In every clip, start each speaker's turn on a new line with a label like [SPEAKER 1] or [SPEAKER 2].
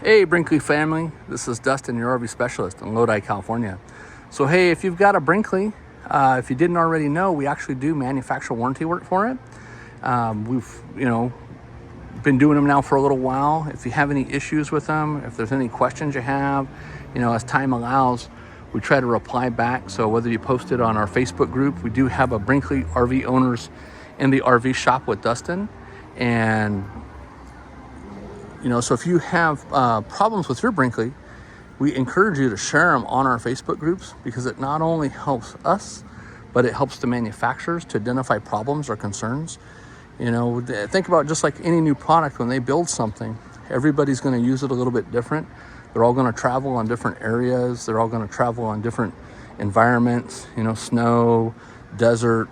[SPEAKER 1] Hey Brinkley family, this is Dustin, your RV specialist in Lodi, California. So hey, if you've got a Brinkley, if you didn't already know, we actually do manufacturer warranty work for it. We've been doing them now for a little while. If you have any issues with them, if there's any questions you have, as time allows, we try to reply back. So whether you post it on our Facebook group, we do have a Brinkley RV owners in the RV shop with Dustin. And so if you have problems with your Brinkley, we encourage you to share them on our Facebook groups, because it not only helps us, but it helps the manufacturers to identify problems or concerns. Think about just like any new product, when they build something, everybody's going to use it a little bit different. They're all going to travel on different areas. They're all going to travel on different environments, snow, desert,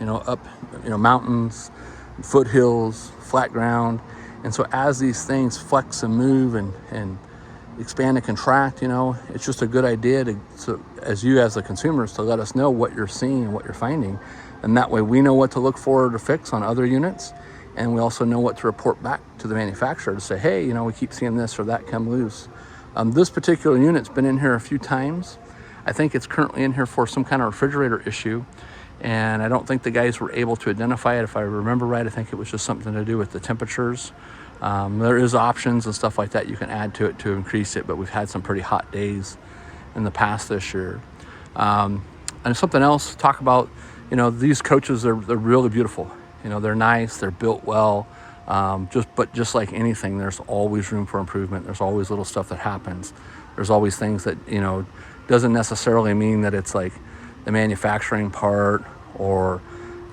[SPEAKER 1] up, mountains, foothills, flat ground. And so as these things flex and move and expand and contract, it's just a good idea as the consumers, to let us know what you're seeing and what you're finding. And that way we know what to look for to fix on other units. And we also know what to report back to the manufacturer to say, hey, we keep seeing this or that come loose. This particular unit's been in here a few times. I think it's currently in here for some kind of refrigerator issue. And I don't think the guys were able to identify it. If I remember right, I think it was just something to do with the temperatures. There is options and stuff like that you can add to it to increase it, but we've had some pretty hot days in the past this year. And something else to talk about, these coaches, they're really beautiful. They're nice, they're built well. But just like anything, there's always room for improvement. There's always little stuff that happens. There's always things that, doesn't necessarily mean that it's like the manufacturing part or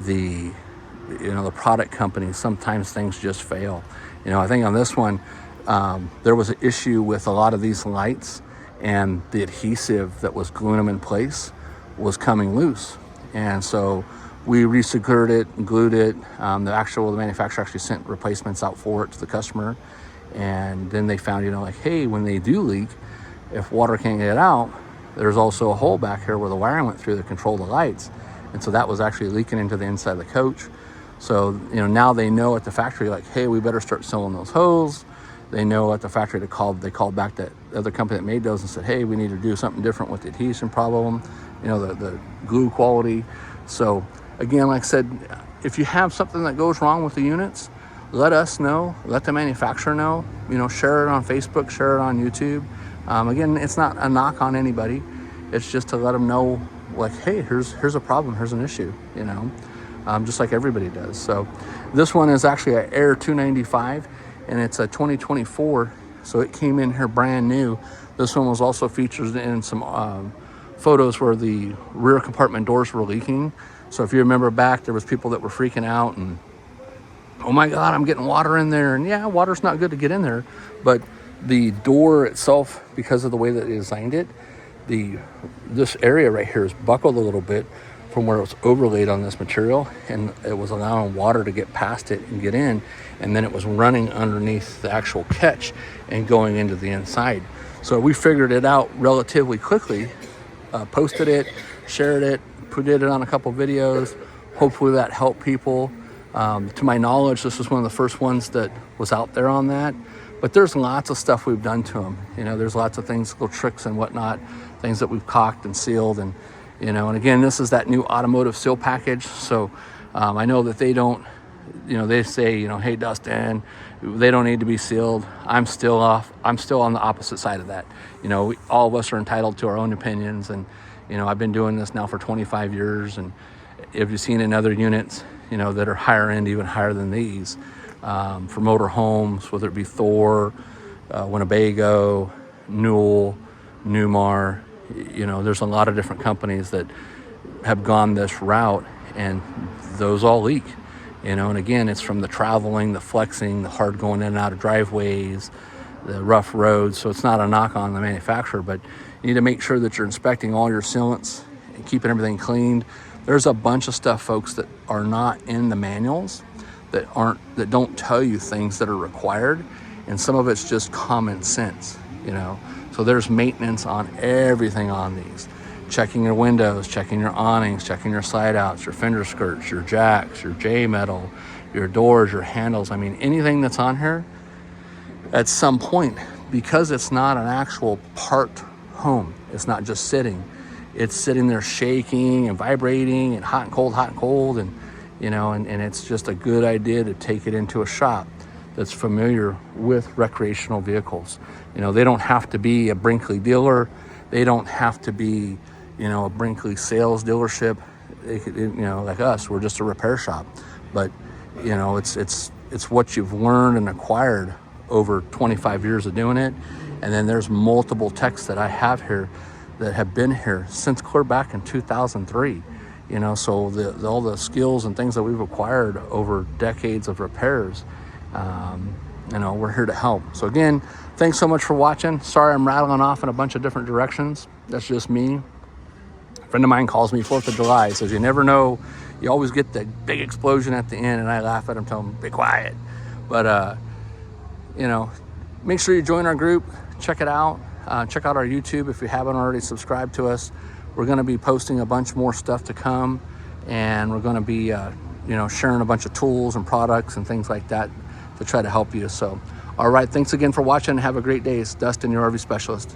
[SPEAKER 1] the product company. Sometimes things just fail. I think on this one, there was an issue with a lot of these lights, and the adhesive that was gluing them in place was coming loose. And so we resecured it and glued it. The manufacturer actually sent replacements out for it to the customer. And then they found, hey, when they do leak, if water can't get out, there's also a hole back here where the wiring went through to control the lights. And so that was actually leaking into the inside of the coach. So, now they know at the factory, hey, we better start sealing those holes. They know at the factory they called back that other company that made those and said, hey, we need to do something different with the adhesion problem, the glue quality. So again, like I said, if you have something that goes wrong with the units, let us know, let the manufacturer know, share it on Facebook, share it on YouTube. Again, it's not a knock on anybody. It's just to let them know, hey, here's a problem, here's an issue, just like everybody does. So this one is actually an Air 295, and it's a 2024, so it came in here brand new. This one was also featured in some photos where the rear compartment doors were leaking. So if you remember back, there was people that were freaking out and, oh my God, I'm getting water in there. And yeah, water's not good to get in there, but the door itself, because of the way that they designed it, this area right here is buckled a little bit from where it was overlaid on this material, and it was allowing water to get past it and get in, and then it was running underneath the actual catch and going into the inside. So we figured it out relatively quickly, posted it, shared it, put it on a couple videos. Hopefully that helped people. To my knowledge, this was one of the first ones that was out there on that. But there's lots of stuff we've done to them. There's lots of things, little tricks and whatnot, things that we've caulked and sealed. And, and again, this is that new automotive seal package. So I know that they don't, they say, hey, Dustin, they don't need to be sealed. I'm still on the opposite side of that. All of us are entitled to our own opinions. And, I've been doing this now for 25 years. And if you've seen in other units, that are higher end, even higher than these, for motor homes, whether it be Thor, Winnebago, Newell, Newmar, there's a lot of different companies that have gone this route, and those all leak, and again, it's from the traveling, the flexing, the hard going in and out of driveways, the rough roads. So it's not a knock on the manufacturer, but you need to make sure that you're inspecting all your sealants and keeping everything cleaned. There's a bunch of stuff, folks, that are not in the manuals, that don't tell you things that are required, and some of it's just common sense, So there's maintenance on everything on these. Checking your windows, checking your awnings, checking your slide outs, your fender skirts, your jacks, your J-metal, your doors, your handles. I mean, anything that's on here, at some point, because it's not an actual part home, it's not just sitting, it's sitting there shaking and vibrating and hot and cold, and and it's just a good idea to take it into a shop that's familiar with recreational vehicles. They don't have to be a Brinkley dealer, they don't have to be a Brinkley sales dealership. They could, like us, we're just a repair shop, but it's what you've learned and acquired over 25 years of doing it. And then there's multiple techs that I have here that have been here since clear back in 2003. So all the skills and things that we've acquired over decades of repairs, we're here to help. So again, thanks so much for watching. Sorry I'm rattling off in a bunch of different directions. That's just me. A friend of mine calls me 4th of July. He says, you never know, you always get the big explosion at the end. And I laugh at him, tell him, be quiet. But, make sure you join our group, check it out. Check out our YouTube if you haven't already subscribed to us. We're going to be posting a bunch more stuff to come, and we're going to be, sharing a bunch of tools and products and things like that to try to help you. So, all right, thanks again for watching. Have a great day. It's Dustin, your RV specialist.